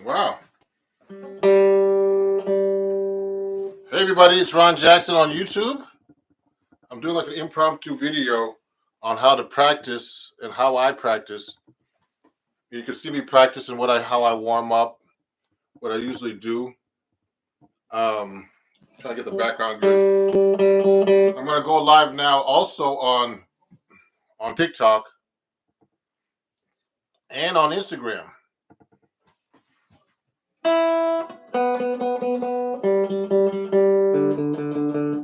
Wow. Hey everybody, it's Ron Jackson on YouTube. I'm doing like an impromptu video on how to practice and how I practice. You can see me practice and how I warm up, what I usually do. Trying to get the background good. I'm gonna go live now also on TikTok and on Instagram.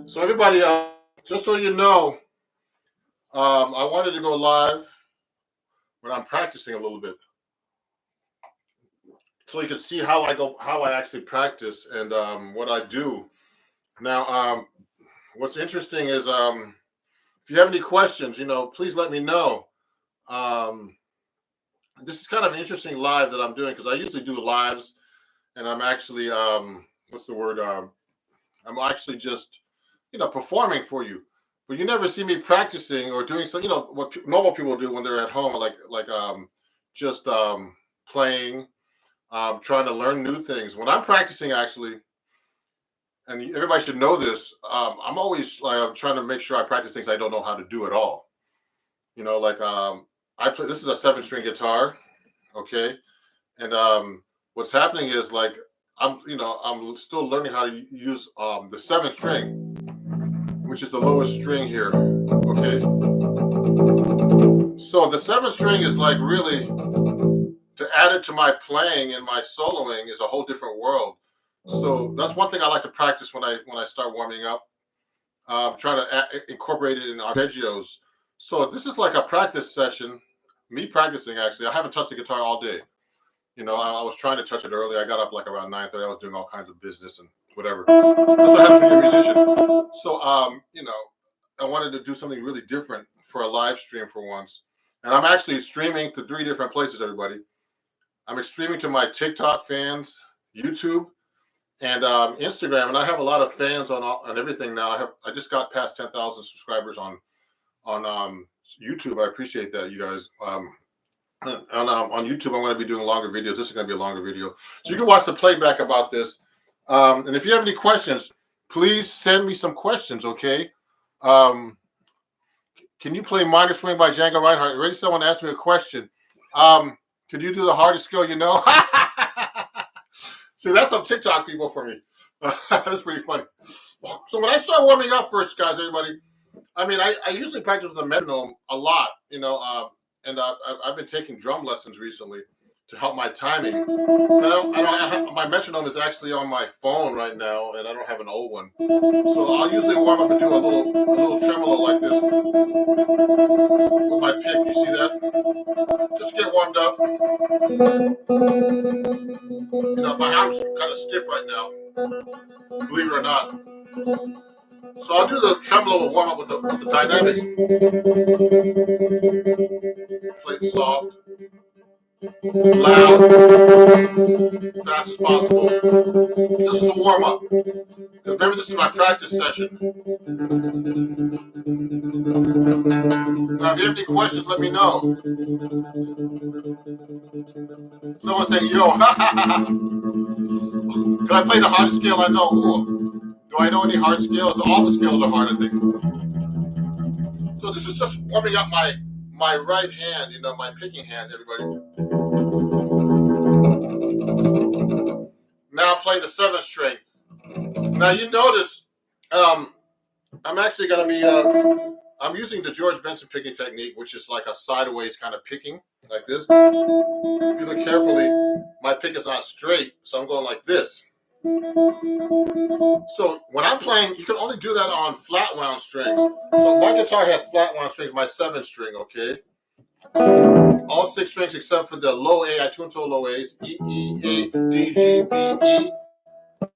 So everybody, just so you know, I wanted to go live when I'm practicing a little bit, so you can see how I actually practice and what I do. Now, what's interesting is if you have any questions, please let me know. This is kind of an interesting live that I'm doing because I usually do lives, and I'm actually what's the word? I'm actually just performing for you, but you never see me practicing or doing so. What normal people do when they're at home, like just playing, trying to learn new things. When I'm practicing, actually, and everybody should know this, I'm always I'm trying to make sure I practice things I don't know how to do at all. I play. This is a 7-string guitar, okay, and what's happening is like I'm still learning how to use the 7th string, which is the lowest string here, okay. So the 7th string is like really, to add it to my playing and my soloing is a whole different world. So that's one thing I like to practice when I start warming up. Trying to incorporate it in arpeggios. So this is like a practice session. Me practicing, actually. I haven't touched the guitar all day. I was trying to touch it earlier. I got up like around 9:30. I was doing all kinds of business and whatever. That's what happens when you're a musician. So I wanted to do something really different for a live stream for once. And I'm actually streaming to 3 different places, everybody. I'm streaming to my TikTok fans, YouTube, and Instagram, and I have a lot of fans on everything now. I just got past 10,000 subscribers on YouTube. I appreciate that, you guys. On YouTube, I'm going to be doing longer videos. This is going to be a longer video, so you can watch the playback about this. And if you have any questions, please send me some questions. Okay. Can you play Minor Swing by Django Reinhardt? Already someone asked me a question. Could you do the hardest skill you know? See, that's some TikTok people for me. That's pretty funny. So when I start warming up first, guys, everybody, I mean, I usually practice with a metronome a lot, and I've been taking drum lessons recently to help my timing. My metronome is actually on my phone right now, and I don't have an old one. So I'll usually warm up and do a little tremolo like this with my pick. You see that? Just get warmed up. My arm's kind of stiff right now, believe it or not. So I'll do the tremolo warm up with the dynamics. Play it soft, loud, fast as possible. This is a warm up. Because remember, this is my practice session. Now, if you have any questions, let me know. Someone say, yo, can I play the hardest scale I know? Ooh. Do I know any hard scales? All the scales are hard, I think. So this is just warming up my right hand, my picking hand, everybody. Now play the 7th string. Now you notice I'm actually going to be, I'm using the George Benson picking technique, which is like a sideways kind of picking, like this. If you look carefully, my pick is not straight, so I'm going like this. So when I'm playing, you can only do that on flat wound strings. So my guitar has flat wound strings, my 7th string, okay? All 6 strings except for the low A. I tune to low A's. E, E, A, D, G, B, E.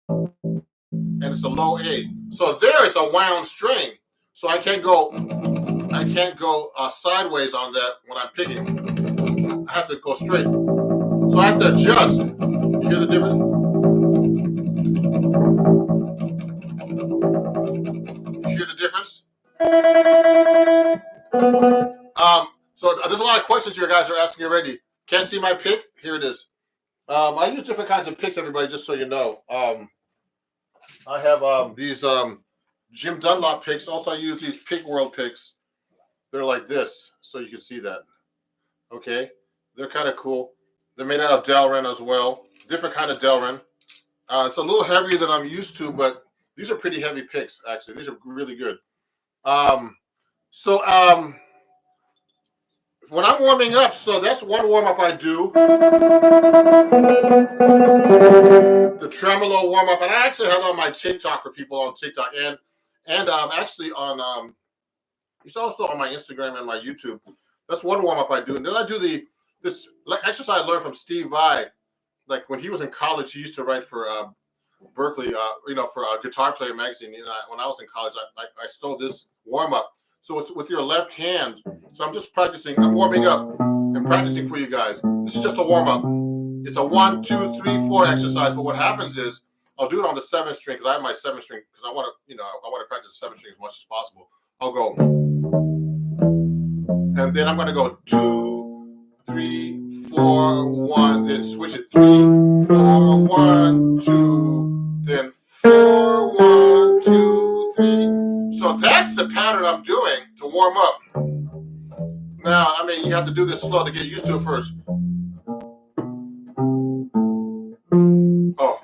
And it's a low A. So there is a wound string. So I can't go sideways on that when I'm picking. I have to go straight. So I have to adjust. You hear the difference? You hear the difference? So there's a lot of questions you guys are asking already. Can't see my pick? Here it is. I use different kinds of picks, everybody, just so you know. I have these Jim Dunlop picks. Also, I use these Pick World picks. They're like this, so you can see that. Okay, they're kind of cool. They're made out of Delrin as well. Different kind of Delrin. It's a little heavier than I'm used to, but these are pretty heavy picks, actually. These are really good. So when I'm warming up, so that's one warm up I do. The tremolo warm up, and I actually have on my TikTok for people on TikTok, and actually on it's also on my Instagram and my YouTube. That's one warm up I do, and then I do this exercise I learned from Steve Vai. Like when he was in college, he used to write for Berkeley, for Guitar Player magazine. When I was in college, I stole this warm up. So it's with your left hand. So I'm just practicing. I'm warming up and practicing for you guys. This is just a warm up. It's a 1, 2, 3, 4 exercise. But what happens is I'll do it on the 7th string because I have my 7th string because I want to practice the 7th string as much as possible. I'll go, and then I'm going to go 2, 3, 4, 1. Then switch it 3, 4, 1, 2. Then 4, 1, 2, 3. So that's the pattern I'm doing to warm up. Now, I mean, you have to do this slow to get used to it first. Oh.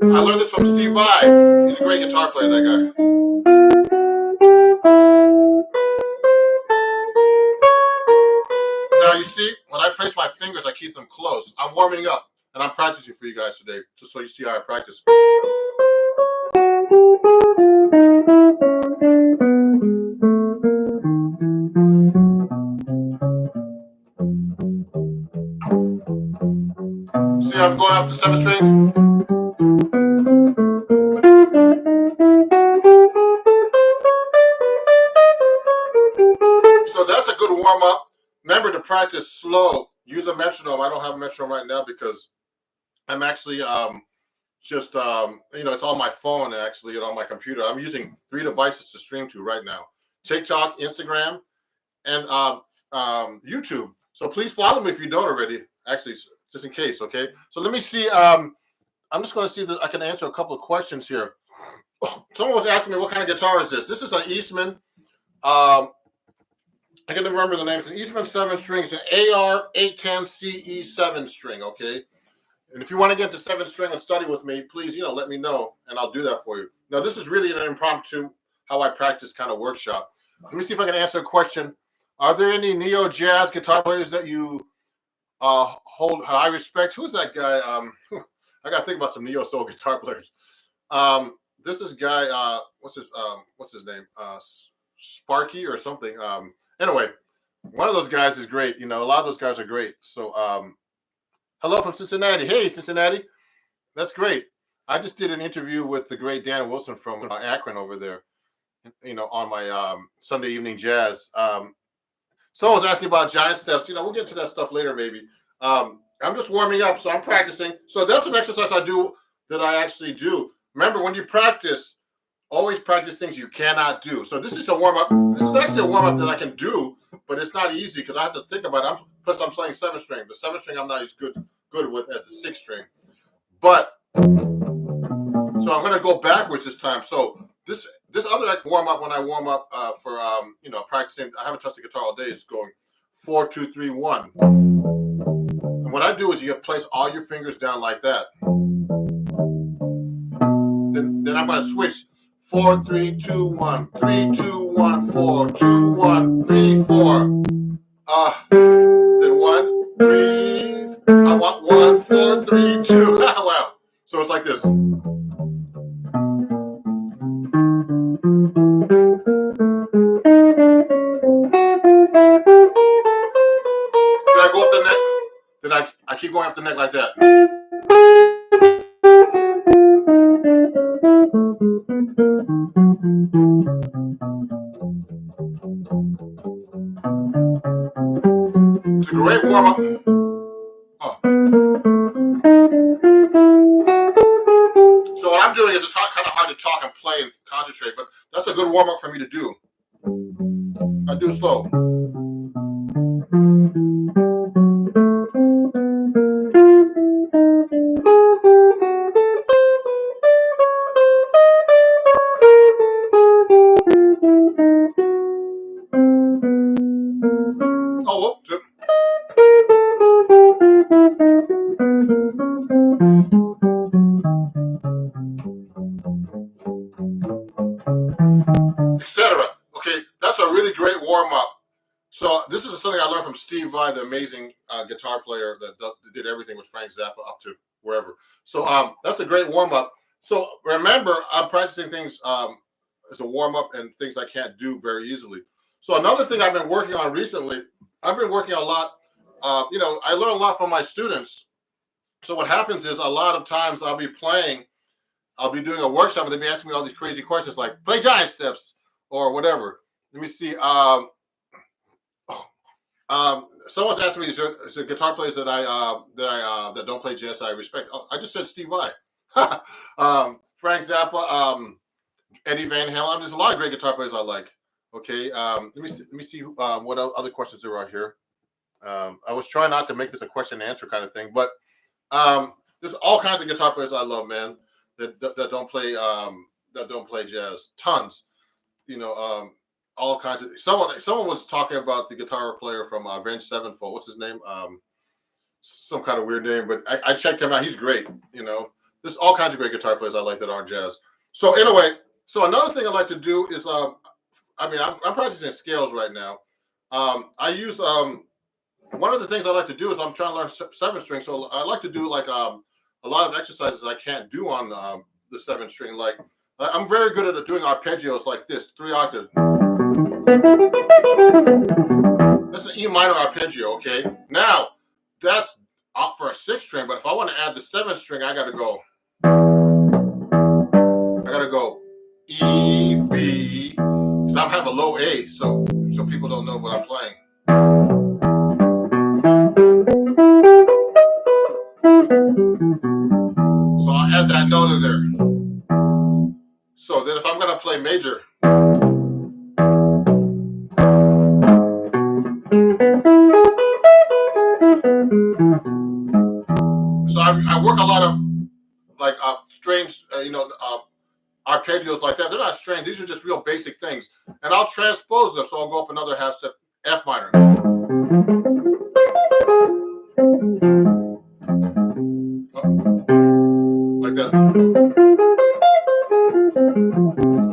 I learned this from Steve Vai. He's a great guitar player, that guy. Now, you see, when I place my fingers, I keep them close. I'm warming up, and I'm practicing for you guys today, just so you see how I practice. See, I'm going up the 7th string. So that's a good warm up. Remember to practice slow. Use a metronome. I don't have a metronome right now because I'm actually it's on my phone actually and on my computer. I'm using 3 devices to stream to right now: TikTok, Instagram, and YouTube. So please follow me if you don't already. Actually, just in case. Okay. So let me see. I'm just going to see if I can answer a couple of questions here. Someone was asking me what kind of guitar is this. This is an Eastman. I can never remember the name. It's an Eastman 7 string. It's an AR 810 CE 7 string. Okay. And if you want to get the 7 string and study with me, please, let me know, and I'll do that for you. Now, this is really an impromptu, how I practice kind of workshop. Let me see if I can answer a question. Are there any neo jazz guitar players that you hold high respect? Who's that guy? I got to think about some neo soul guitar players. This is guy. What's his name? Sparky or something. Anyway, one of those guys is great. A lot of those guys are great. So, hello from Cincinnati. Hey, Cincinnati. That's great. I just did an interview with the great Dan Wilson from Akron over there, on my Sunday evening jazz. Someone was asking about giant steps. We'll get to that stuff later maybe. I'm just warming up, so I'm practicing. So that's an exercise I do that I actually do. Remember, when you practice, always practice things you cannot do. So this is a warm-up. This is actually a warm-up that I can do, but it's not easy because I have to think about it. Plus, I'm playing 7 string. The 7 string I'm not as good with as the 6 string. But so I'm going to go backwards this time. So this other warm-up when I warm up for practicing, I haven't touched the guitar all day. It's going 4, 2, 3, 1. And what I do is you place all your fingers down like that. Then I'm going to switch. 4, 3, 2, 1, 3, 2, 1, 4, 2, 1, 3, 4. Then 1, 3. I want 1, 4, 3, 2. Wow. So it's like this. Then I go up the neck. Then I keep going up the neck like that. It's a great warm-up. So what I'm doing is it's kind of hard to talk and play and concentrate, but that's a good warm-up for me to do. I do slow. really great warm up. So this is something I learned from Steve Vai, the amazing guitar player that did everything with Frank Zappa up to wherever. So that's a great warm up. So remember, I'm practicing things as a warm up and things I can't do very easily. So another thing I've been working on recently, I've been working a lot. You know, I learn a lot from my students. So what happens is a lot of times I'll be playing, I'll be doing a workshop, and they'll be asking me all these crazy questions like play giant steps or whatever. Let me see. Someone's asking me, is there guitar players that that don't play jazz I respect? Oh, I just said Steve Vai, Frank Zappa, Eddie Van Halen. There's a lot of great guitar players I like. Okay, let me see what other questions there are here. I was trying not to make this a question and answer kind of thing, but there's all kinds of guitar players I love, man. That don't play jazz. Tons, you know. All kinds of someone was talking about the guitar player from Avenged Sevenfold. What's his name? Some kind of weird name, but I checked him out. He's great. You know, there's all kinds of great guitar players I like that aren't jazz. So anyway, so another thing I like to do is I mean, I'm practicing scales right now. I use one of the things I like to do is I'm trying to learn 7-string. So I like to do like a lot of exercises I can't do on the 7-string. Like I'm very good at doing arpeggios like this, 3 octaves. That's an E minor arpeggio, okay? Now, that's out for a 6-string, but if I want to add the 7-string, I gotta go E, B, because I'm having a low A, so people don't know what I'm playing. So I'll add that note in there. So then if I'm gonna play major, so I work a lot of like strange, arpeggios like that. They're not strange. These are just real basic things. And I'll transpose them. So I'll go up another half step, F minor. Like that.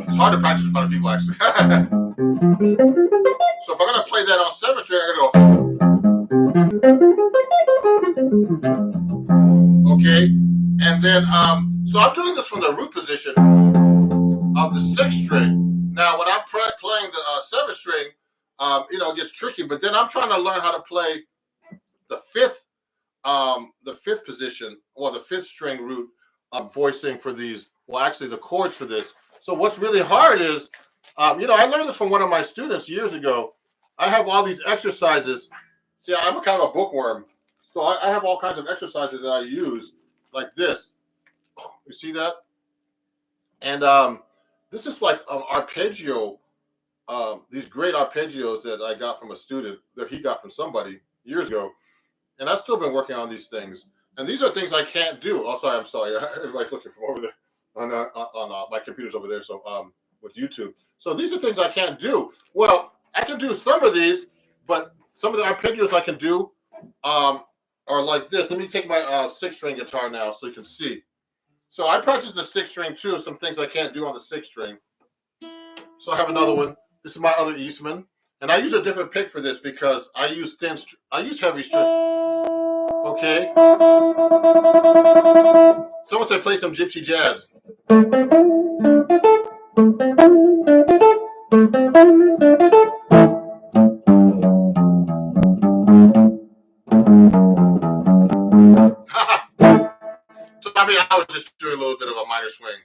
It's hard to practice in front of people, actually. So if I'm going to play that on 7-string, I got to go. Okay. And then, so I'm doing this from the root position of the 6-string. Now, when I'm playing the 7-string, it gets tricky. But then I'm trying to learn how to play the fifth position, or the 5th string root. Voicing for these. Well, actually, the chords for this. So what's really hard is, I learned this from one of my students years ago. I have all these exercises. See, I'm a kind of a bookworm, so I have all kinds of exercises that I use, like this. You see that? And this is like an arpeggio, these great arpeggios that I got from a student, that he got from somebody years ago. And I've still been working on these things. And these are things I can't do. Oh, sorry, I'm sorry. Everybody's looking from over there on my computer's over there. So with YouTube. So these are things I can't do. Well, I can do some of these, but some of the arpeggios I can do are like this. Let me take my 6-string guitar now so you can see. So I practice the 6-string too. Some things I can't do on the 6-string. So I have another one. This is my other Eastman, and I use a different pick for this because I use heavy string. Okay. Someone said play some gypsy jazz. So I was just doing a little bit of a minor swing.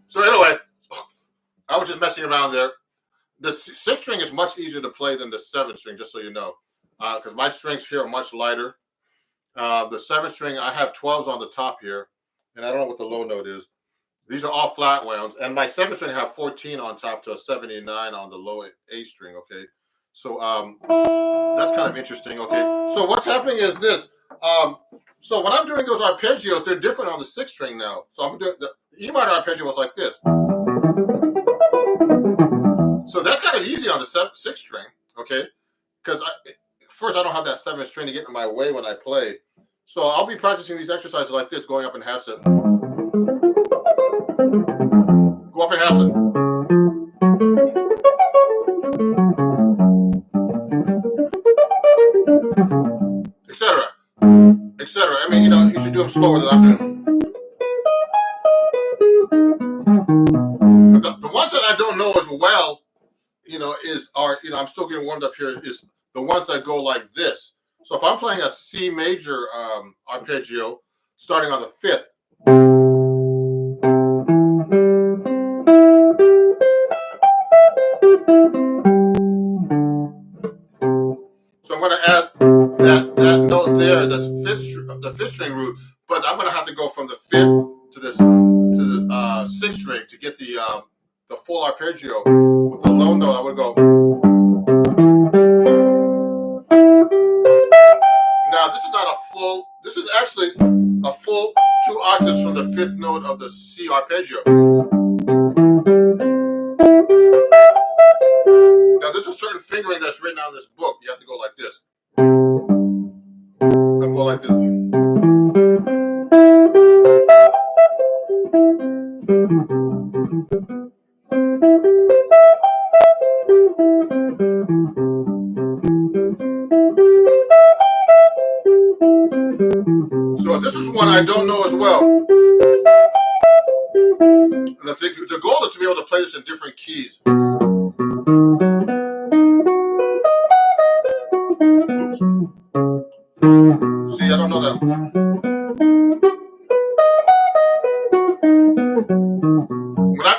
So anyway, I was just messing around there. The 6-string is much easier to play than the 7-string, just so you know, because my strings here are much lighter. The 7-string, I have 12s on the top here, and I don't know what the low note is. These are all flat wounds, and my 7-string have 14 on top to a 79 on the low A string. Okay, so that's kind of interesting. Okay, so what's happening is this: So when I'm doing those arpeggios, they're different on the 6th string now. So I'm doing the E minor arpeggio was like this. So that's kind of easy on the 6th string, okay? Because first I don't have that 7th string to get in my way when I play. So I'll be practicing these exercises like this, going up in half step. Go up in half step. Etc. Etc. I mean, you should do them slower than I'm doing. But the ones that I don't know as well, I'm still getting warmed up here, is the ones that go like this. So if I'm playing a C major arpeggio starting on the 5th, so I'm going to add that note there, the 5th string root, but I'm going to have to go from the 5th to the 6th string to get the full arpeggio. With the low note, I would go. Now this is not a full. This is actually a full 2 octaves from the 5th note of the C arpeggio. Now there's a certain fingering that's written out in this book. You have to go like this. I'm going like this. So this is one I don't know as well. And the goal is to be able to play this in different keys. Oops. See, I don't know that.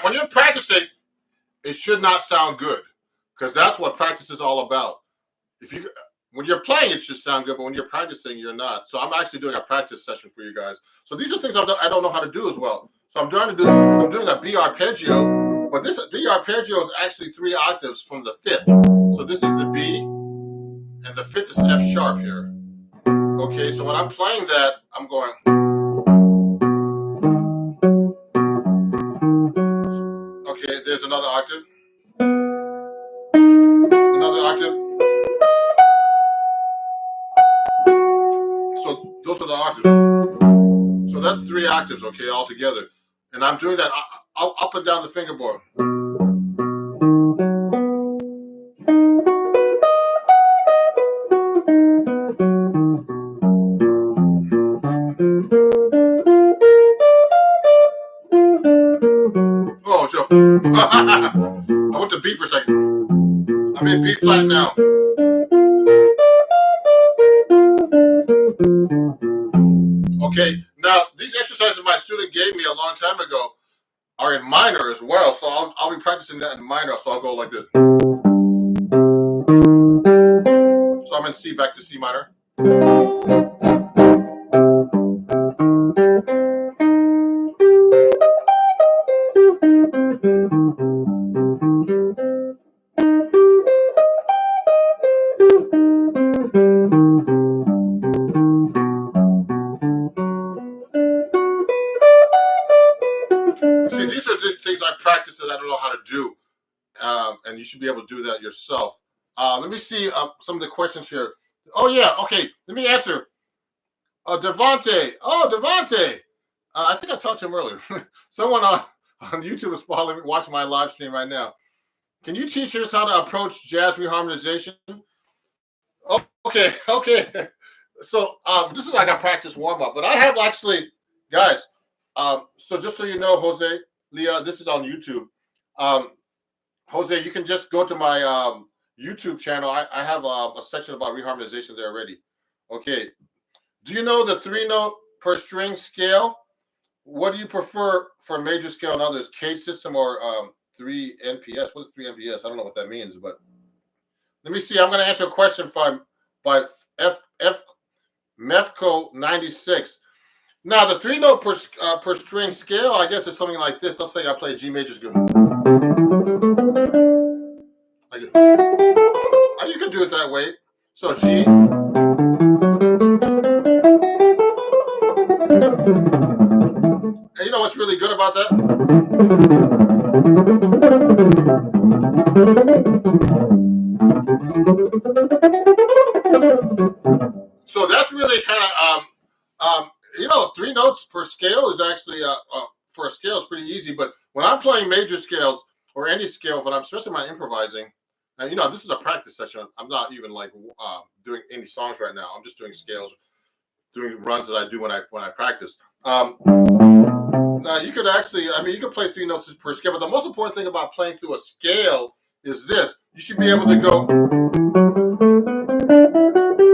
When you're practicing, it should not sound good, because that's what practice is all about. When you're playing, it should sound good, but when you're practicing, you're not. So I'm actually doing a practice session for you guys. So these are things I don't know how to do as well. So I'm doing a B arpeggio, but this B arpeggio is actually 3 octaves from the 5th. So this is the B, and the 5th is F sharp here. Okay, so when I'm playing that, I'm going. Okay, there's another octave. Another octave. So those are the octaves. So that's 3 octaves, okay, all together. And I'm doing that up and down the fingerboard. Oh, Joe. I went to B for a second. I'm in B flat now. Okay, now these exercises my student gave me a long time ago are in minor as well, so I'll be practicing that in minor, so I'll go like this. So I'm in C back to C minor. See, these are just things I practice that I don't know how to do, and you should be able to do that yourself. Let me see some of the questions here. Oh yeah, okay. Let me answer. Devontae. Oh, Devontae. I think I talked to him earlier. Someone on YouTube is watching my live stream right now. Can you teach us how to approach jazz reharmonization? Oh, okay. So this is like a practice warm up, but I have actually, guys. So just so you know, Jose, Leah, this is on YouTube. Jose, you can just go to my YouTube channel. I have a section about reharmonization there already. Okay. Do you know the 3-note per string scale? What do you prefer for major scale and others? K system or 3 NPS? What is 3 NPS? I don't know what that means, but let me see. I'm going to answer a question by Mefco 96. Now the 3-note per string scale, I guess, is something like this. Let's say I play G major scale. Like it. You can do it that way. So G, And you know what's really good about that? So that's really kind of you know, 3 notes per scale is actually for a scale is pretty easy. But when I'm playing major scales or any scale, when I'm especially when I'm improvising, and you know, this is a practice session. I'm not even like doing any songs right now. I'm just doing scales, doing runs that I do when I practice. Now you could actually, I mean, you could play 3 notes per scale, but the most important thing about playing through a scale is this: you should be able to go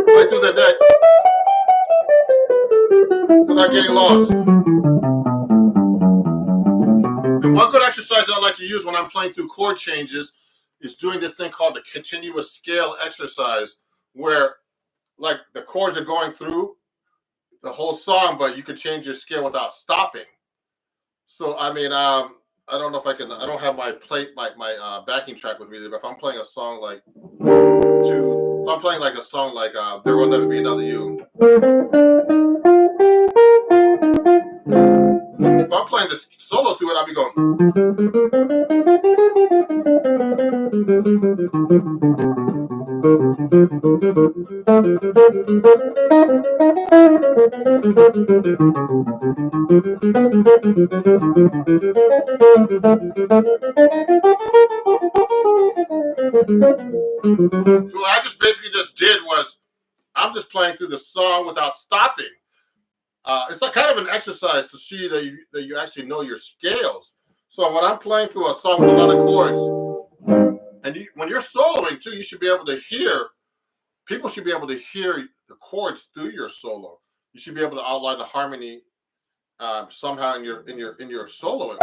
play through the neck without getting lost. And one good exercise I like to use when I'm playing through chord changes is doing this thing called the continuous scale exercise, where like the chords are going through the whole song, but you can change your scale without stopping. So I mean, I don't know if I can. I don't have my backing track with me, but if I'm playing a song like if I'm playing like a song like "There Will Never Be Another You," if I'm playing this solo through it, I'll be going. So what I just basically just did was I'm just playing through the song without stopping. It's like kind of an exercise to see that you actually know your scales. So when I'm playing through a song with a lot of chords, and when you're soloing too, you should be able to hear. People should be able to hear the chords through your solo. You should be able to outline the harmony somehow in your soloing.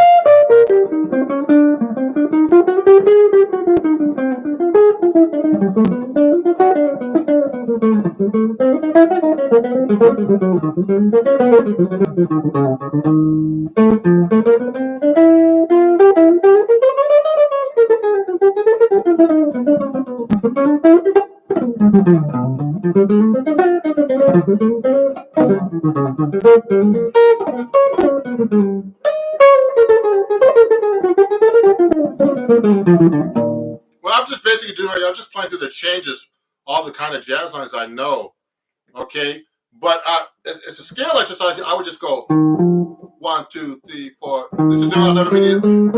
What I'm just basically doing, I'm just playing through the changes, all the kind of jazz lines I know. Okay, but it's a scale exercise. I would just go 1, 2, 3, 4. This is doing another immediately.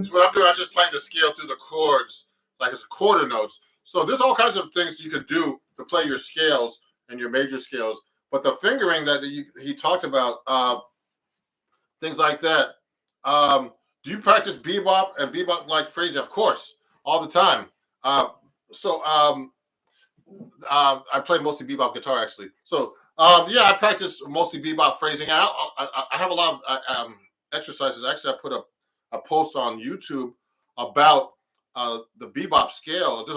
So what I'm doing, I'm just playing the scale through the chords, like it's quarter notes. So there's all kinds of things you could do to play your scales and your major scales. But the fingering that he talked about, things like that. Do you practice bebop and bebop like phrasing? Of course, all the time. Uh, I play mostly bebop guitar actually. So yeah, I practice mostly bebop phrasing. I have a lot of exercises. Actually, I put a post on YouTube about the bebop scale. There's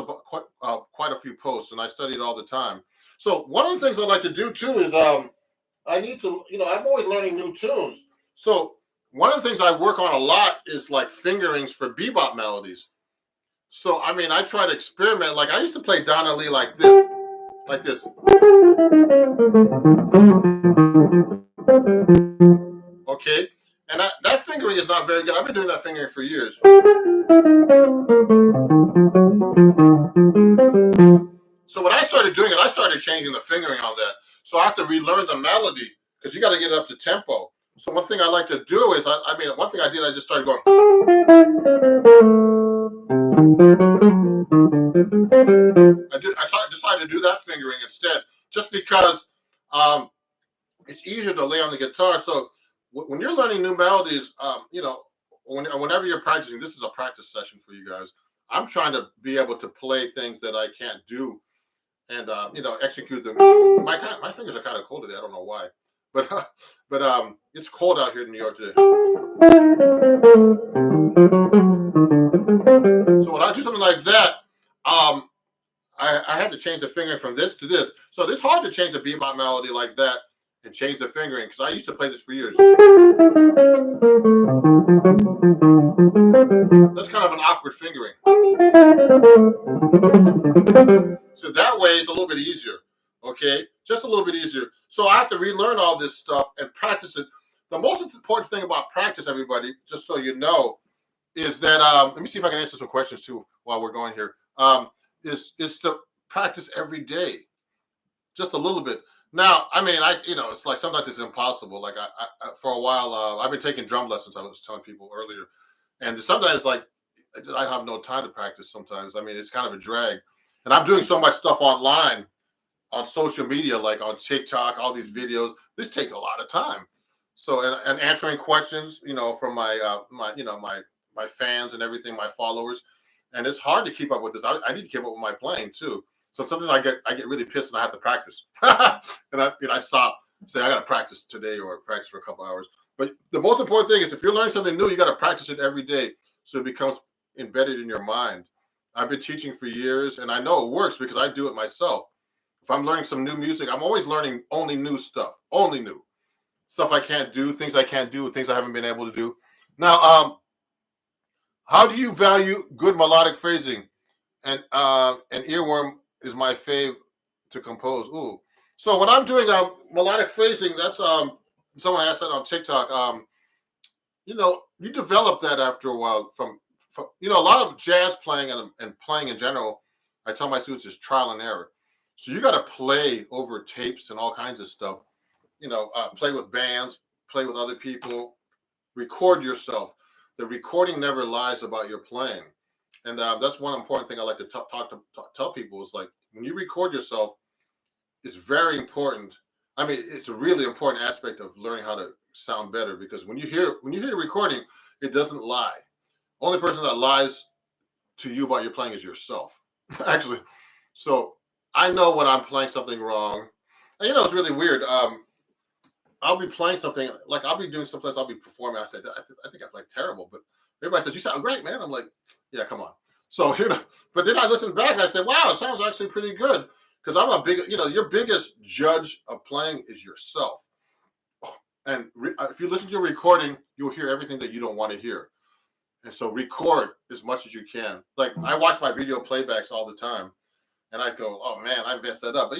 quite a few posts, and I study it all the time. So one of the things I like to do too is I need to, you know, I'm always learning new tunes. So one of the things I work on a lot is like fingerings for bebop melodies. So I mean, I try to experiment. Like I used to play Donna Lee like this, like this. Okay, and that fingering is not very good. I've been doing that fingering for years. So when I started doing it, I started changing the fingering on that. So I have to relearn the melody because you got to get it up to tempo. So one thing I like to do is, I mean, one thing I did, I just started going. Decided to do that fingering instead, just because it's easier to lay on the guitar. So when you're learning new melodies, you know, whenever you're practicing, this is a practice session for you guys. I'm trying to be able to play things that I can't do and you know, execute them. My fingers are kind of cold today. I don't know why. but it's cold out here in New York today. So when I do something like that, I had to change the fingering from this to this. So it's hard to change a bebop melody like that and change the fingering because I used to play this for years. That's kind of an awkward fingering. So that way it's a little bit easier. Okay, just a little bit easier. So I have to relearn all this stuff and practice it. The most important thing about practice, everybody, just so you know, is that let me see if I can answer some questions too while we're going here. Is to practice every day, just a little bit. Now, I mean, it's like sometimes it's impossible. Like I for a while, I've been taking drum lessons. I was telling people earlier, and sometimes like I have no time to practice. Sometimes, I mean, it's kind of a drag, and I'm doing so much stuff online on social media, like on TikTok, all these videos. This takes a lot of time. So and answering questions, from my fans and everything, my followers, and it's hard to keep up with this. I need to keep up with my playing too. So sometimes I get really pissed and I have to practice, and I stop, say I got to practice today or practice for a couple hours. But the most important thing is if you're learning something new, you got to practice it every day so it becomes embedded in your mind. I've been teaching for years, and I know it works because I do it myself. If I'm learning some new music, I'm always learning only new stuff, only new stuff I can't do, things I can't do, things I haven't been able to do. Now, how do you value good melodic phrasing? And an earworm is my fave to compose. Ooh, so when I'm doing melodic phrasing, that's someone asked that on TikTok. You develop that after a while from a lot of jazz playing and playing in general. I tell my students is trial and error. So you got to play over tapes and all kinds of stuff. Play with bands, play with other people, record yourself. The recording never lies about your playing, and that's one important thing I like to tell people is like when you record yourself, it's very important. I mean, it's a really important aspect of learning how to sound better because when you hear a recording, it doesn't lie. Only person that lies to you about your playing is yourself, actually. So I know when I'm playing something wrong, and it's really weird. I'll be playing something like I'll be doing sometimes I'll be performing. I said I think I play terrible, but everybody says you sound great, man. I'm like, yeah, come on. So but then I listen back and I said, wow, it sounds actually pretty good because I'm a big, your biggest judge of playing is yourself. And if you listen to your recording, you'll hear everything that you don't want to hear. And so record as much as you can. Like I watch my video playbacks all the time, and I go, oh man, I messed that up. But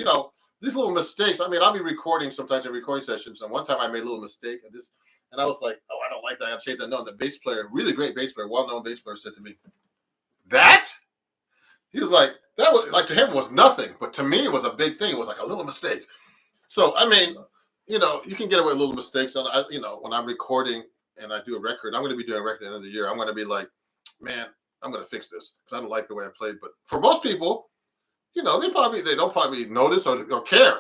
these little mistakes. I mean, I'll be recording sometimes in recording sessions, and one time I made a little mistake, and I was like, oh, I don't like that. I changed that. No, and the bass player, really great bass player, well-known bass player, said to me, that? He was like, that was like to him it was nothing, but to me it was a big thing. It was like a little mistake. So I mean, you can get away with little mistakes. And when I'm recording and I do a record, I'm going to be doing a record at the end of the year. I'm going to be like, man, I'm going to fix this because I don't like the way I played. But for most people, they don't probably notice or care.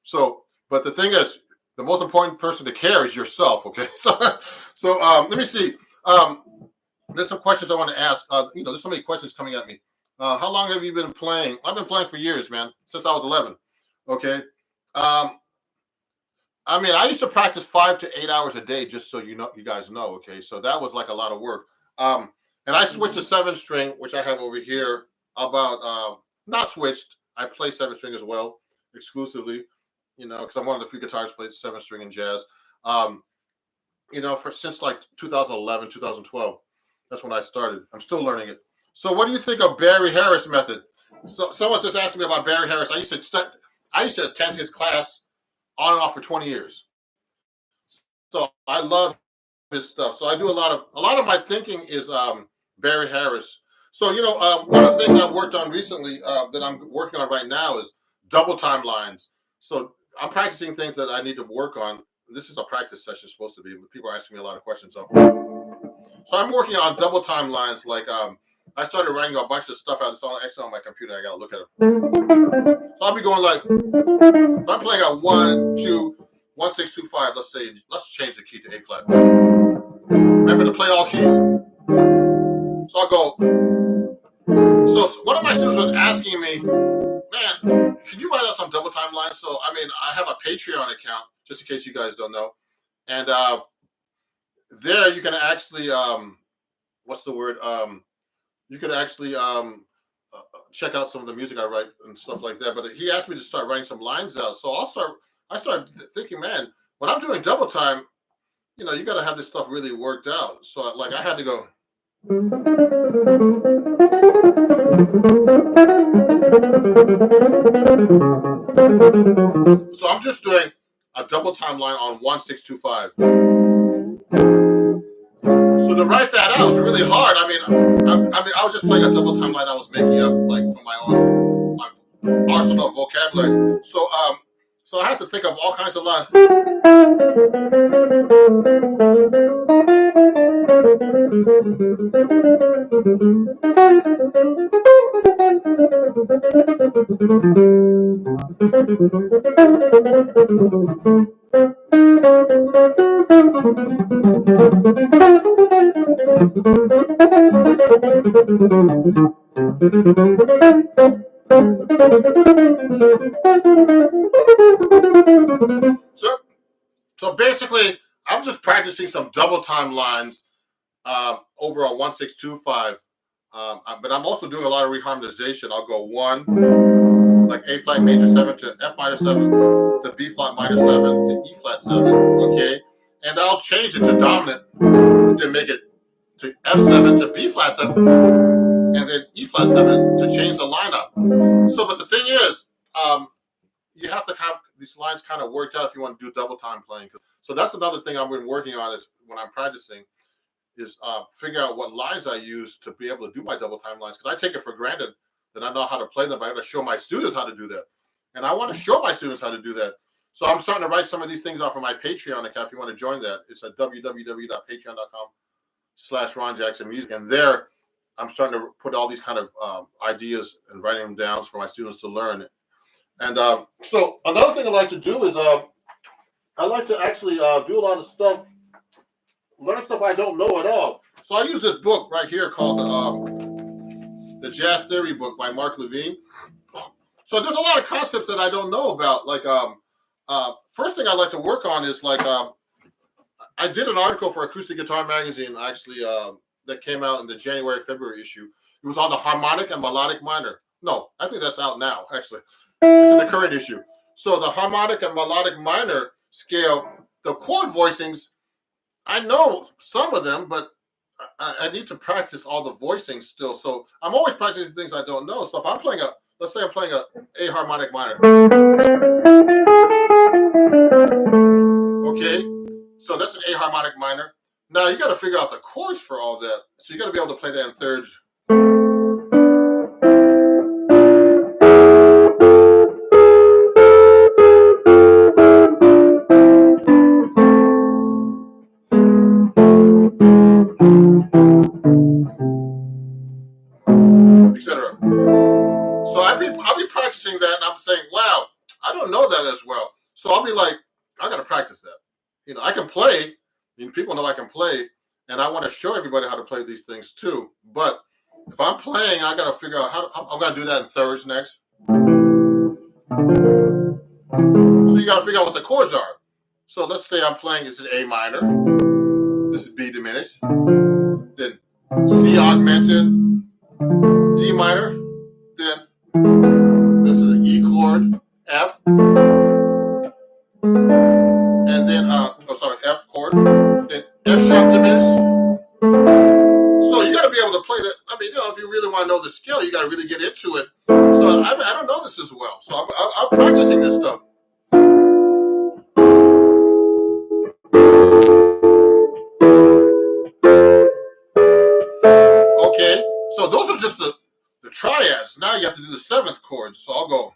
So, but the thing is, the most important person to care is yourself. Okay, so let me see. There's some questions I want to ask. There's so many questions coming at me. How long have you been playing? I've been playing for years, man, since I was 11. Okay. I mean, I used to practice 5 to 8 hours a day, just so you guys know. Okay, so that was like a lot of work. And I switched to 7-string, which I have over here. About not switched. I play 7-string as well, exclusively. Because I'm one of the few guitarists who plays 7-string in jazz. Since like 2011, 2012. That's when I started. I'm still learning it. So, what do you think of Barry Harris method? So, someone just asked me about Barry Harris. I used to attend his class on and off for 20 years. So I love his stuff. So I do a lot of my thinking is Barry Harris. So one of the things I've worked on recently that I'm working on right now is double time lines. So I'm practicing things that I need to work on. This is a practice session supposed to be, but people are asking me a lot of questions. So I'm working on double time lines. Like I started writing a bunch of stuff out. It's actually on my computer. I got to look at it. So I'll be going like, if I'm playing a 1, 2, 1, 6, 2, 5. Let's change the key to A flat. Remember to play all keys. So I'll go. So one of my students was asking me, man, can you write out some double time lines? So I mean, I have a Patreon account. just in case you guys don't know. And there you can actually, what's the word? You can actually check out some of the music I write and stuff like that. But he asked me to start writing some lines out. So I started thinking, man, when I'm doing double time, you know, you got to have this stuff really worked out. So like I had to go. So I'm just doing a double time line on 1-6-2-5. So to write that out was really hard. I mean, I was just playing a double time line I was making up like from my arsenal of vocabulary. So so I had to think of all kinds of lines. So basically, I'm just practicing some double time lines over a 1-6-2-5. But I'm also doing a lot of reharmonization. I'll go 1, like A flat major 7 to F minor 7, to B flat minor 7 to E flat 7. Okay, and I'll change it to dominant to make it to F7 to B flat 7, and then E flat 7 to change the lineup. So, but the thing is, you have to have these lines kind of worked out if you want to do double time playing. So that's another thing I've been working on is when I'm practicing is figure out what lines I use to be able to do my double time lines. Because I take it for granted that I know how to play them, but I got to show my students how to do that. And I want to show my students how to do that. So I'm starting to write some of these things off of my Patreon account. If you want to join that, it's at www.patreon.com/RonJacksonMusic. And there, I'm starting to put all these kind of ideas and writing them down for my students to learn. And so another thing I like to do is I like to actually do a lot of stuff, learn stuff I don't know at all. So I use this book right here called the Jazz Theory book by Mark Levine. So there's a lot of concepts that I don't know about. Like first thing I like to work on is like I did an article for Acoustic Guitar Magazine actually that came out in the January-February issue. It was on the harmonic and melodic minor. No, I think that's out now actually. It's in the current issue. So the harmonic and melodic minor scale, the chord voicings, I know some of them, but I need to practice all the voicings still. So I'm always practicing things I don't know. So if I'm playing let's say I'm playing a harmonic minor. Okay, so that's an A harmonic minor. Now you got to figure out the chords for all that. So you got to be able to play that in thirds. Etc. So I'll be practicing that, and I'm saying, wow, I don't know that as well. So I'll be like, I got to practice that. You know, I can play. I mean, people know I can play, and I want to show everybody how to play these things too. But if I'm playing, I got to figure out how I'm going to do that in thirds next. So you got to figure out what the chords are. So let's say I'm playing, this is A minor, this is B diminished, then C augmented, D minor, then this is an E chord, F, and then F chord, then F sharp diminished. So you got to be able to play that. I mean, you know, if you really want to know the skill, you got to really get into it. So I don't know this as well. So I'm practicing this stuff. Okay, so those are just the triads. Now you have to do the seventh chords. So I'll go.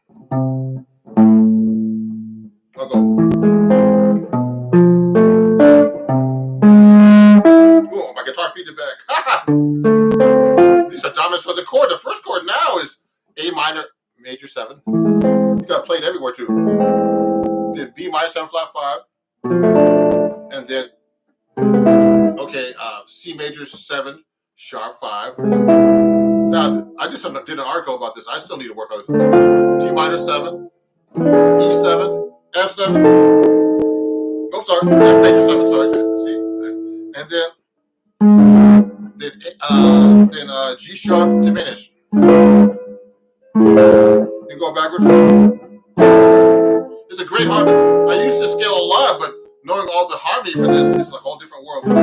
Oh, my guitar feedback. These are dominants for the chord. The first chord now is A minor, major 7. You got to play it everywhere too. Then B minor 7 flat 5. And then, okay, C major 7, sharp 5. Now, I just did an article about this. I still need to work on it. D minor 7, E7, F7. sorry. F major 7. Sorry. See, and then G sharp diminished. Then go backwards. It's a great harmony. I used to scale a lot, but knowing all the harmony for this is a whole different world for me.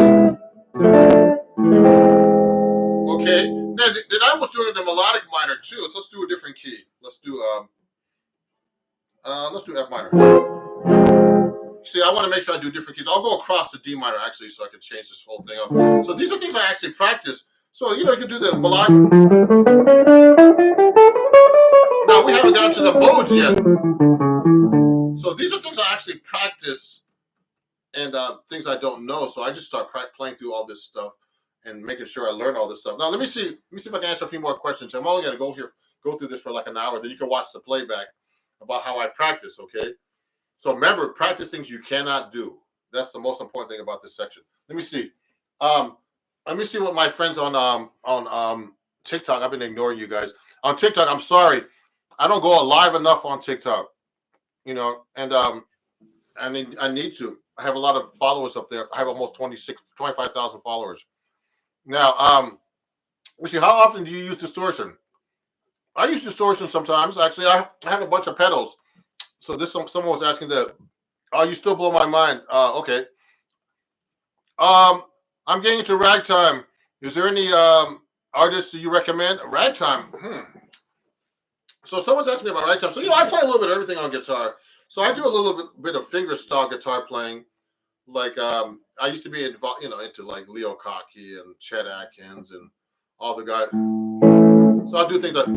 Okay. Then I was doing the melodic minor too. So let's do a different key. Let's do F minor. See, I want to make sure I do different keys. I'll go across to D minor actually, so I can change this whole thing up. So these are things I actually practice. So you can do the melodic. Now we haven't gotten to the modes yet. So these are things I actually practice, and things I don't know. So I just start playing through all this stuff and making sure I learn all this stuff. Now let me see if I can answer a few more questions. I'm only going to go through this for like an hour. Then you can watch the playback about how I practice. Okay. So remember, practice things you cannot do. That's the most important thing about this section. Let me see. Let me see what my friends on TikTok. I've been ignoring you guys on TikTok. I'm sorry, I don't go live enough on TikTok. And I need to. I have a lot of followers up there. I have almost 25,000 followers. Now, let's see. How often do you use distortion? I use distortion sometimes. Actually, I have a bunch of pedals. So someone was asking that. Oh, you still blow my mind. Okay. I'm getting into ragtime. Is there any artists that you recommend? Ragtime. So someone's asking me about ragtime. So I play a little bit of everything on guitar. So I do a little bit of fingerstyle guitar playing. Like I used to be involved, into like Leo Cocky and Chet Atkins and all the guys. So I do things like.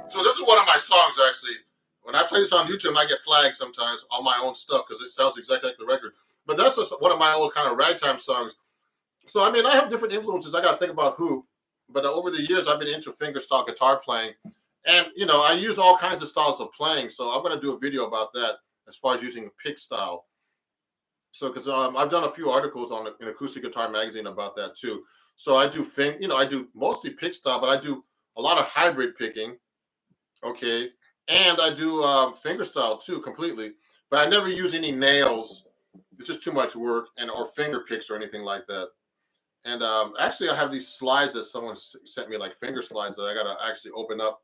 So this is one of my songs actually. When I play this on YouTube, I get flagged sometimes on my own stuff because it sounds exactly like the record. But that's just one of my old kind of ragtime songs. So I mean, I have different influences. I got to think about who. But over the years, I've been into fingerstyle guitar playing, and I use all kinds of styles of playing. So I'm going to do a video about that as far as using pick style. So because I've done a few articles in Acoustic Guitar Magazine about that too. So I do I do mostly pick style, but I do a lot of hybrid picking. Okay, and I do fingerstyle too completely, but I never use any nails. It's just too much work, or finger picks or anything like that. And actually, I have these slides that someone sent me, like finger slides that I gotta actually open up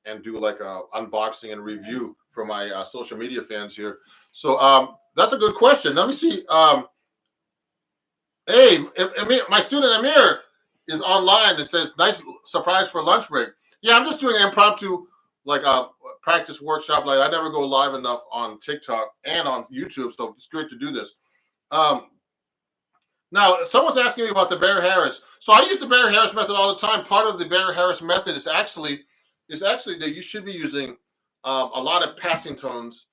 and do like a unboxing and review for my social media fans here. So that's a good question. Let me see. Hey, my student Amir is online. It says, "Nice surprise for lunch break." Yeah, I'm just doing an impromptu like a practice workshop. Like I never go live enough on TikTok and on YouTube, so it's great to do this. Now, someone's asking me about the Bear Harris. So I use the Bear Harris method all the time. Part of the Bear Harris method is actually that you should be using a lot of passing tones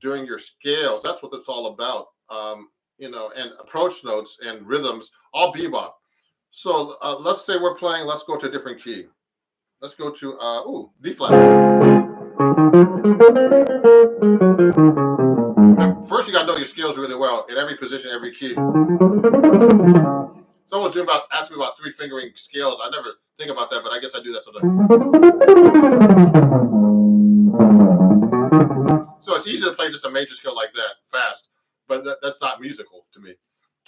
during your scales. That's what it's all about. And approach notes and rhythms, all bebop. So let's say we're playing. Let's go to a different key. Let's go to D flat. First, you got to know your scales really well in every position, every key. Someone's asking me about 3 fingering scales. I never think about that, but I guess I do that sometimes. So it's easy to play just a major scale like that fast, but that's not musical to me.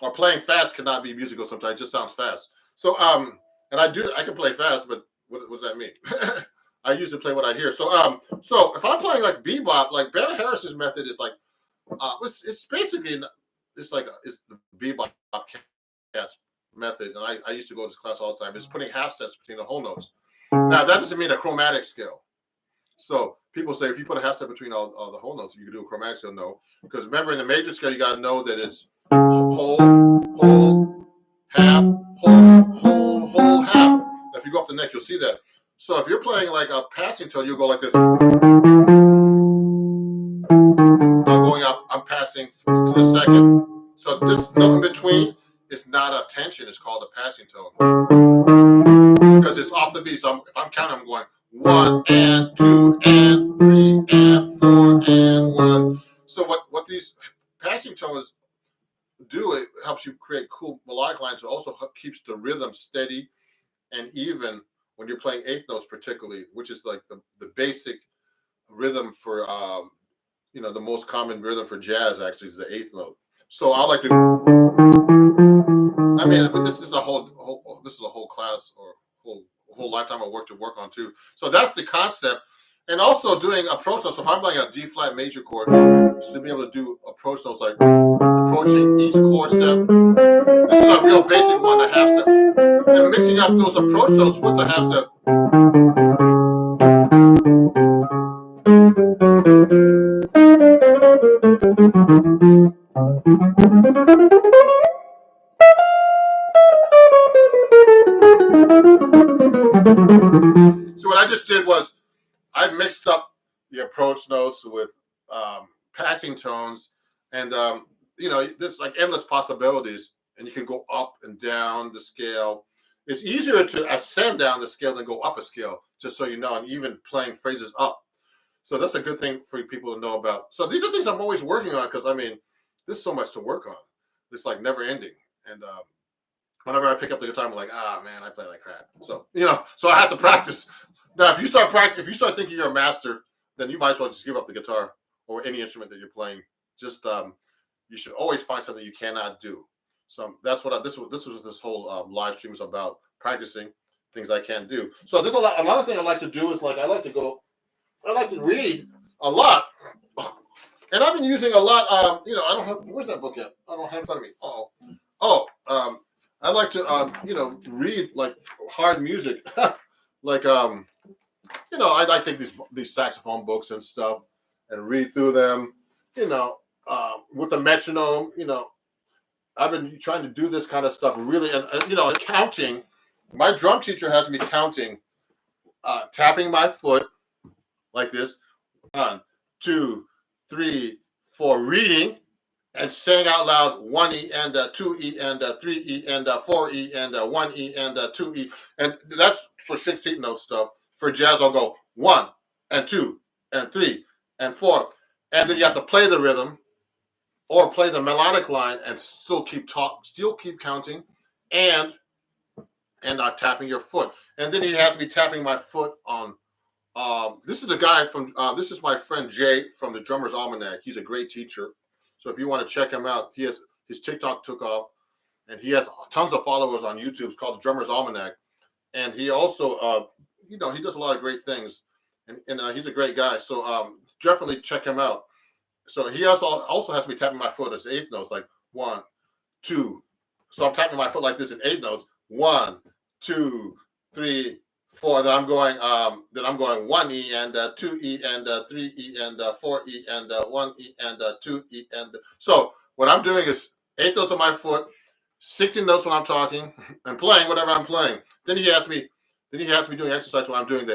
Or playing fast cannot be musical sometimes. It just sounds fast. So and I can play fast, but what does that mean? I usually play what I hear. So so if I'm playing like bebop, like Bear Harris's method is like it's basically it's the bebop cats method, and I used to go to this class all the time. It's putting half steps between the whole notes. Now that doesn't mean a chromatic scale. So people say if you put a half step between all the whole notes, you can do a chromatic scale. No, because remember in the major scale you got to know that it's whole, half, whole, half. If you go up the neck, you'll see that. So if you're playing like a passing tone, you'll go like this. So going up, I'm passing to the second. So this note in between is not a tension. It's called a passing tone because it's off the beat. So if I'm counting, I'm going 1 and 2 and 3 and 4 and 1. So what these passing tones do, it helps you create cool melodic lines. It also keeps the rhythm steady and even when you're playing eighth notes, particularly, which is like the basic rhythm for the most common rhythm for jazz actually is the eighth note. So I like to. I mean, but this is a whole class or whole lifetime of work to work on too. So that's the concept, and also doing approach notes. So if I'm playing a D flat major chord, just to be able to do approach notes like approaching each chord step. This is a real basic one, the half step, and mixing up those approach notes with the half step. So what I just did was I mixed up the approach notes with passing tones, and there's like endless possibilities, and you can go up and down the scale. It's easier to ascend down the scale than go up a scale, just so you know, and even playing phrases up. So that's a good thing for people to know about. So these are things I'm always working on because I mean, there's so much to work on. It's like never ending, and whenever I pick up the guitar, I'm like, man, I play like crap. So so I have to practice. Now, if you start thinking you're a master, then you might as well just give up the guitar or any instrument that you're playing. Just you should always find something you cannot do. So that's what this was this whole live stream is about: practicing things I can't do. So there's another thing I like to do is like I like to read a lot, and I've been using a lot. I don't have where's that book at? I don't have it in front of me. I like to read like hard music, like I take these saxophone books and stuff and read through them, with the metronome. I've been trying to do this kind of stuff really, and counting. My drum teacher has me counting, tapping my foot like this, 1, 2, 3, 4, reading. And saying out loud 1E and 2E and 3E and 4E and 1E and 2E. And that's for 16th note stuff. For jazz, I'll go 1 and 2 and 3 and 4. And then you have to play the rhythm or play the melodic line and still keep counting and tapping your foot. And then he has me tapping my foot on. This is the guy from. This is my friend Jay from the Drummer's Almanac. He's a great teacher. So if you want to check him out, his TikTok took off, and he has tons of followers on YouTube. It's called the Drummer's Almanac, and he also, he does a lot of great things, and he's a great guy. So definitely check him out. So he also has me tapping my foot as eighth notes, like 1, 2. So I'm tapping my foot like this in eighth notes, 1, 2, 3, 4. Then I'm going 1E and 2E and 3E and 4E and 1E and 2E and so what I'm doing is eighth notes on my foot, 16 notes when I'm talking and playing whatever I'm playing. Then he has me doing exercise when I'm doing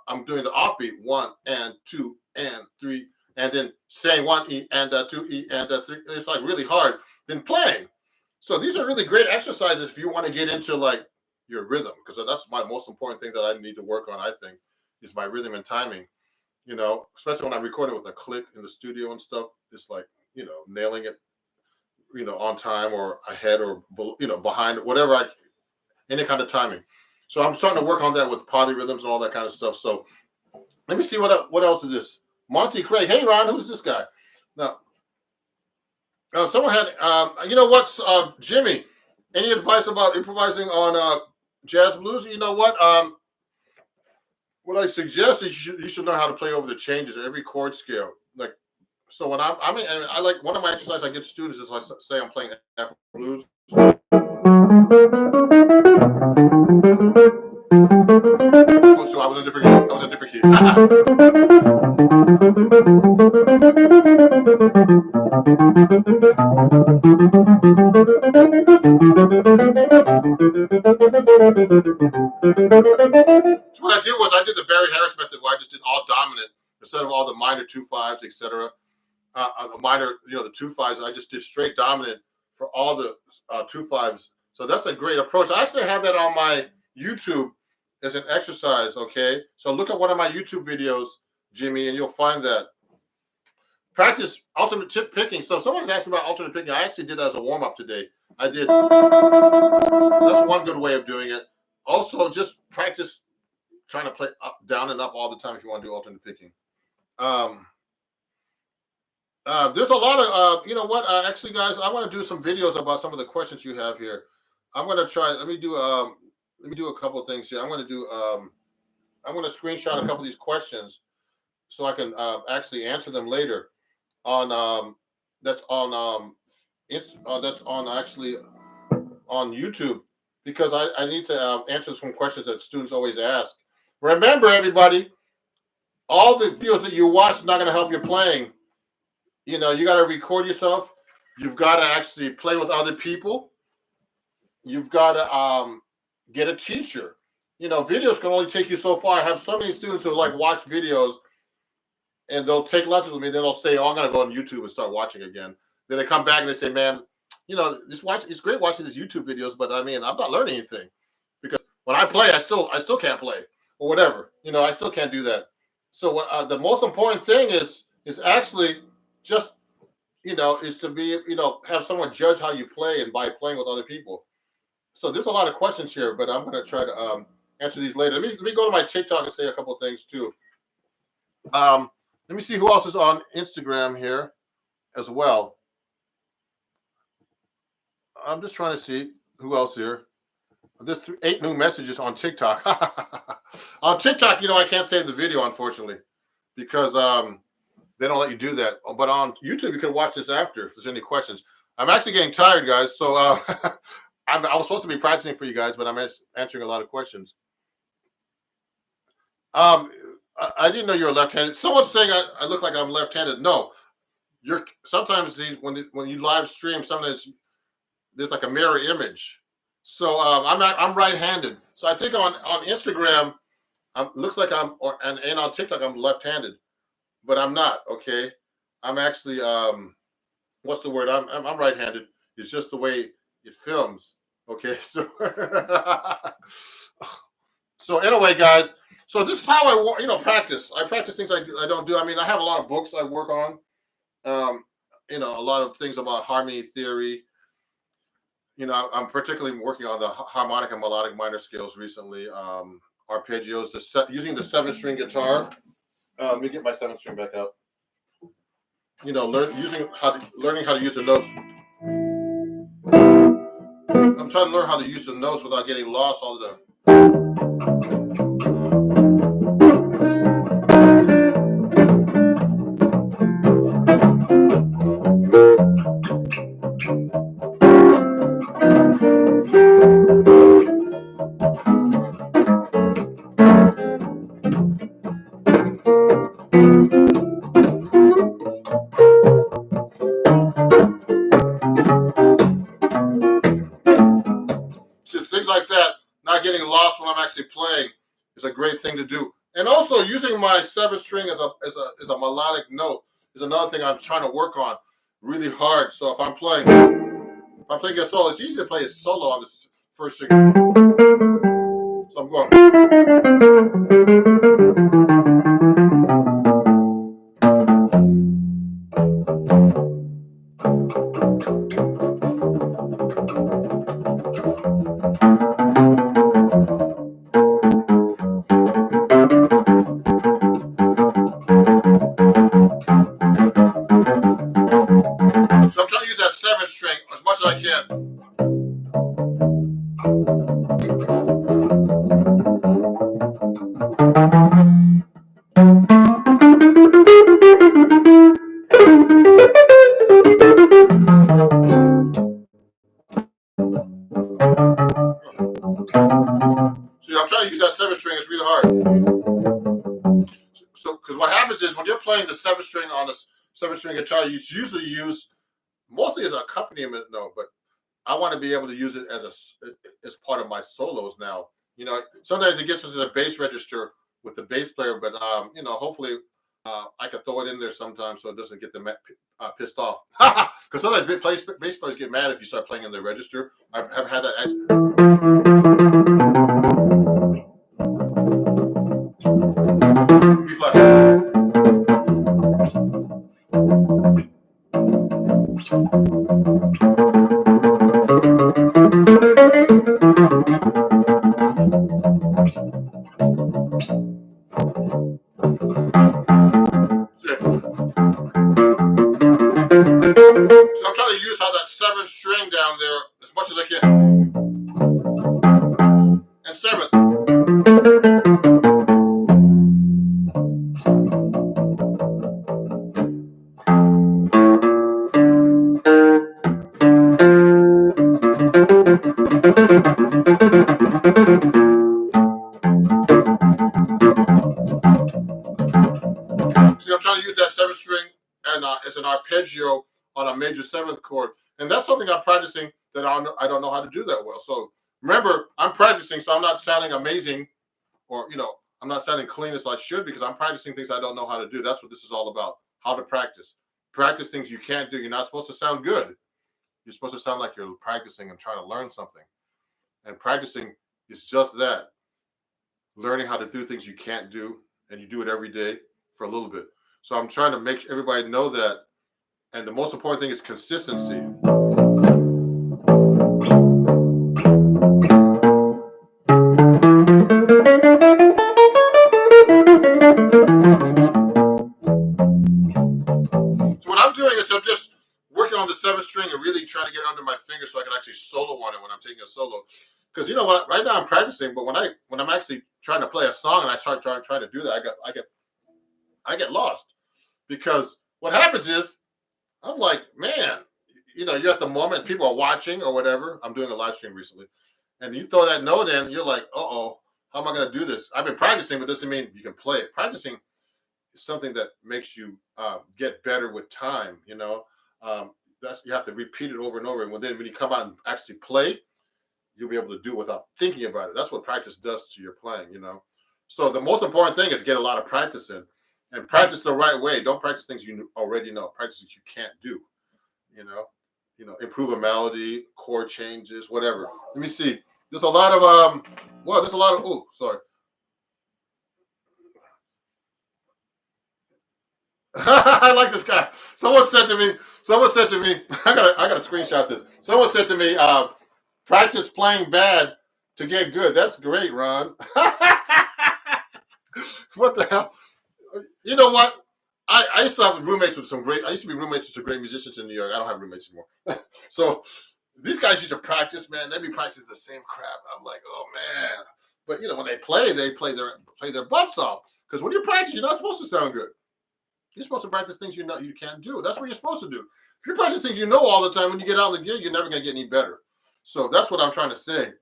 I'm doing the offbeat 1 and 2 and 3 and then saying 1E and 2E and 3. It's like really hard. Then playing. So these are really great exercises if you want to get into like your rhythm, because that's my most important thing that I need to work on, I think, is my rhythm and timing, especially when I'm recording with a click in the studio and stuff. It's like, nailing it, on time or ahead or, behind, whatever, any kind of timing. So I'm starting to work on that with polyrhythms and all that kind of stuff. So let me see what else is this. Monty Craig. Hey, Ron, who's this guy? Now, someone had, Jimmy, any advice about improvising on jazz blues? You know what? What I suggest is you should learn how to play over the changes at every chord scale. Like, so when I like one of my exercises I give students is I say I'm playing Afro blues. Oh, so I was in a different key. So what I did was I did the Barry Harris method where I just did all dominant instead of all the minor 2/5s, etc. The minor, the 2/5s. I just did straight dominant for all the 2/5s. So that's a great approach. I actually have that on my YouTube as an exercise. Okay, so look at one of my YouTube videos, Jimmy, and you'll find that. practice alternate tip picking. So if someone's asking about alternate picking, I actually did that as a warm-up today. I did. That's one good way of doing it. Also, just practice trying to play up, down, and up all the time if you want to do alternate picking. There's a lot of, you know what? Actually, guys, I want to do some videos about some of the questions you have here. I'm going to try. Let me do a couple of things here. I'm going to screenshot a couple of these questions so I can actually answer them later on that's on actually on YouTube, because I need to answer some questions that students always ask. Remember, everybody, all the videos that you watch is not going to help your playing. You know, you got to record yourself. You've got to actually play with other people. You've got to get a teacher. You know, videos can only take you so far. I have so many students who like watch videos and they'll take lessons with me. Then they'll say, "Oh, I'm going to go on YouTube and start watching again." Then they come back and they say, "Man, you know, it's great watching these YouTube videos, but I mean, I'm not learning anything because when I play, I still can't play or whatever. You know, I still can't do that." So the most important thing is actually just, you know, is to be, you know, have someone judge how you play and by playing with other people. So there's a lot of questions here, but I'm going to try to answer these later. Let me go to my TikTok and say a couple of things too. Let me see who else is on Instagram here as well. I'm just trying to see who else here. There's 8 new messages on TikTok. On TikTok, you know, I can't save the video, unfortunately, because they don't let you do that. But on YouTube, you can watch this after if there's any questions. I'm actually getting tired, guys. So I was supposed to be practicing for you guys, but I'm answering a lot of questions. I didn't know you were left-handed. Someone's saying I look like I'm left-handed. No, you're sometimes when you live stream, sometimes there's like a mirror image. So I'm right-handed. So I think on Instagram, looks like and on TikTok I'm left-handed, but I'm not. Okay, I'm actually what's the word? I'm right-handed. It's just the way it films. Okay, so so anyway, guys. So this is how I practice. I practice things I don't do. I mean, I have a lot of books I work on. You know, a lot of things about harmony theory. You know, I'm particularly working on the harmonic and melodic minor scales recently. Arpeggios, using the 7-string guitar. Let me get my 7-string back out. You know, learning how to use the notes. I'm trying to learn how to use the notes without getting lost all the time. Things like that, not getting lost when I'm actually playing, is a great thing to do. And also using my 7-string as a melodic note is another thing I'm trying to work on really hard. So if I'm playing a solo, it's easy to play a solo on this 1st string. So I'm going. So I'm trying to use that 7-string as much as I can. See, I'm trying to use that 7-string. It's really hard. So, because what happens is when you're playing the 7-string on the 7-string guitar, you usually use mostly as an accompaniment note, but I want to be able to use it as part of my solos now. You know, sometimes it gets into the bass register with the bass player, but you know, hopefully I can throw it in there sometimes so it doesn't get them pissed off. Because sometimes bass players get mad if you start playing in the register. I've had that. B flat. So I'm trying to use how that 7th string down there as much as I can. And 7th. See, I'm trying to use that 7th string and as an arpeggio on a major 7th chord. And that's something I'm practicing that I don't know how to do that well. So remember, I'm practicing, so I'm not sounding amazing, or I'm not sounding clean as I should, because I'm practicing things I don't know how to do. That's what this is all about. How to practice. Practice things you can't do. You're not supposed to sound good. You're supposed to sound like you're practicing and trying to learn something. And practicing is just that. Learning how to do things you can't do, and you do it every day for a little bit. So I'm trying to make everybody know that. And the most important thing is consistency. So what I'm doing is I'm just working on the 7th string and really trying to get it under my finger so I can actually solo on it when I'm taking a solo. Because you know what, right now I'm practicing, but when I'm actually trying to play a song and I start trying to do that, I get lost. Because what happens is I'm like, man, you're at the moment, people are watching or whatever. I'm doing a live stream recently, and you throw that note in, you're like, uh-oh, how am I going to do this? I've been practicing, but doesn't mean you can play it. Practicing is something that makes you get better with time. You have to repeat it over and over, and then when you come out and actually play, you'll be able to do it without thinking about it. That's what practice does to your playing. So the most important thing is get a lot of practice in, and practice the right way. Don't practice things you already know. Practice things you can't do. Improve a melody, chord changes, whatever. Let me see. There's a lot of oh, sorry. I like this guy. Someone said to me, I gotta screenshot this. Someone said to me, practice playing bad to get good. That's great, Ron. What the hell? You know what? I used to have roommates with I used to be roommates with some great musicians in New York. I don't have roommates anymore. So these guys used to practice, man. They'd be practicing the same crap. I'm like, oh man. But when they play their butts off. Because when you practice, you're not supposed to sound good. You're supposed to practice things you can't do. That's what you're supposed to do. If you practice things you know all the time, when you get out on the gig, you're never going to get any better. So that's what I'm trying to say.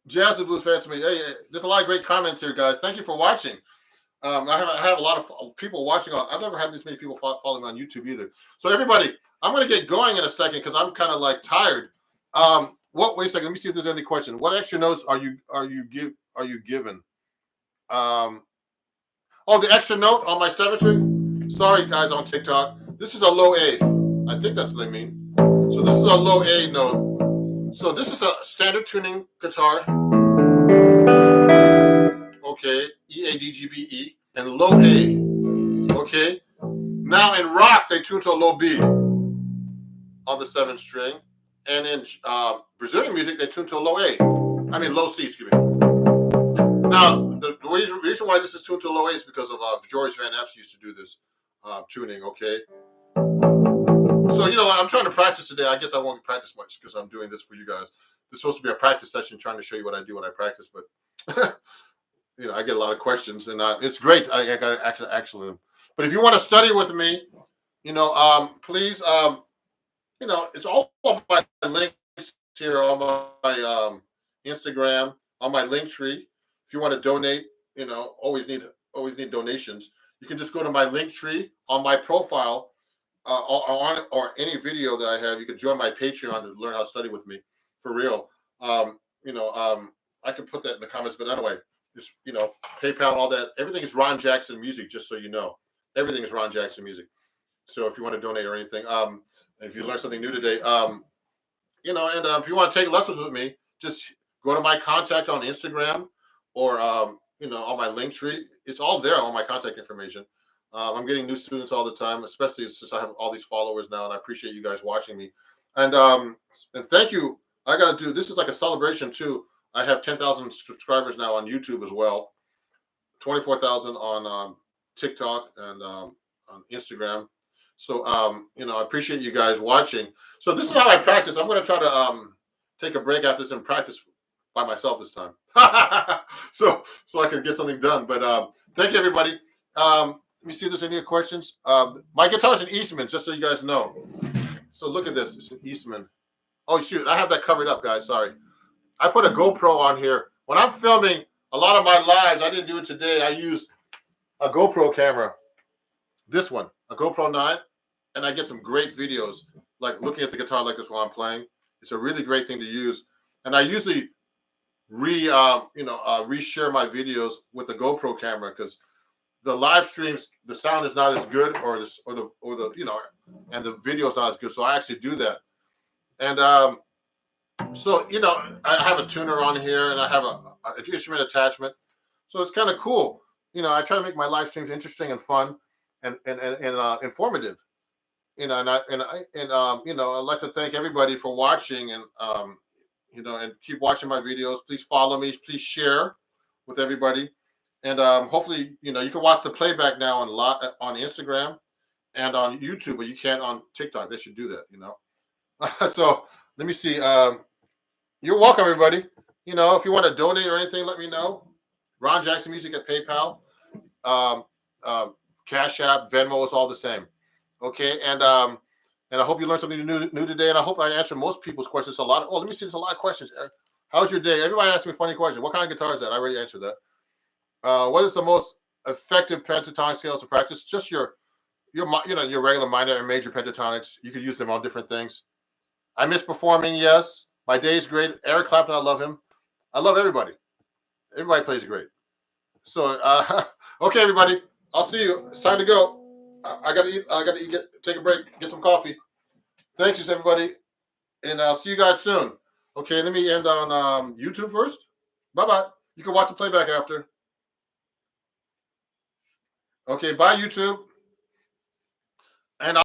Jazz and Blues fans, hey, there's a lot of great comments here, guys. Thank you for watching. I have a lot of people watching on. I've never had this many people following me on YouTube either. So everybody, I'm going to get going in a second because I'm kind of like tired. Wait a second. Let me see if there's any question. What extra notes are you given? The extra note on my 7th string. Sorry, guys, on TikTok. This is a low A. I think that's what they mean. So this is a low A note. So this is a standard tuning guitar. Okay, E, A, D, G, B, E, and low A. Okay. Now in rock, they tune to a low B on the 7th string. And in Brazilian music, they tune to a low C, excuse me. Now, the reason why this is tuned to low A is because of George Van Epps used to do this tuning, okay? So, I'm trying to practice today. I guess I won't practice much because I'm doing this for you guys. This is supposed to be a practice session trying to show you what I do when I practice, but, I get a lot of questions, and it's great. I got actually. But if you want to study with me, please, it's all on my links here, on my Instagram, on my link tree. If you want to donate, always need donations. You can just go to my link tree on my profile, or any video that I have. You can join my Patreon to learn how to study with me for real. I can put that in the comments, but anyway, just PayPal, all that. Everything is Ron Jackson Music, just so you know. Everything is Ron Jackson Music. So if you want to donate or anything, if you learned something new today, and if you want to take lessons with me, just go to my contact on Instagram or on my link tree. It's all there on my contact information. I'm getting new students all the time, especially since I have all these followers now, and I appreciate you guys watching me. And thank you. I got to do this is like a celebration too I have 10,000 subscribers now on YouTube as well. 24,000 on TikTok and on Instagram. So I appreciate you guys watching. So this is how I practice. I'm going to try to take a break after this and practice by myself this time, so I can get something done. But thank you, everybody. Let me see if there's any questions. My guitar is an Eastman, just so you guys know. So look at this. It's an Eastman. Oh shoot, I have that covered up, guys. Sorry. I put a GoPro on here. When I'm filming a lot of my lives, I didn't do it today. I use a GoPro camera. This one, a GoPro 9, and I get some great videos, like looking at the guitar like this while I'm playing. It's a really great thing to use. And I usually reshare my videos with the GoPro camera because the live streams, the sound is not as good, or the and the video is not as good. So I actually do that. And so I have a tuner on here, and I have an instrument attachment. So it's kind of cool. I try to make my live streams interesting and fun and informative. I'd like to thank everybody for watching, and and keep watching my videos. Please follow me. Please share with everybody, and hopefully, you can watch the playback now on Instagram and on YouTube, but you can't on TikTok. They should do that. So let me see. You're welcome, everybody. If you want to donate or anything, let me know. Ron Jackson Music at PayPal, Cash App, Venmo is all the same. Okay, and I hope you learned something new today, and I hope I answered most people's questions. Let me see, there's a lot of questions. How's your day? Everybody asks me funny questions. What kind of guitar is that? I already answered that. What is the most effective pentatonic scales to practice? Just your regular minor and major pentatonics. You could use them on different things. I miss performing. Yes, my day is great. Eric Clapton, I love him. I love everybody. Everybody plays great. So, okay, everybody. I'll see you. It's time to go. I gotta eat. I gotta eat. Take a break. Get some coffee. Thanks, everybody, and I'll see you guys soon. Okay, let me end on YouTube first. Bye bye. You can watch the playback after. Okay, bye YouTube.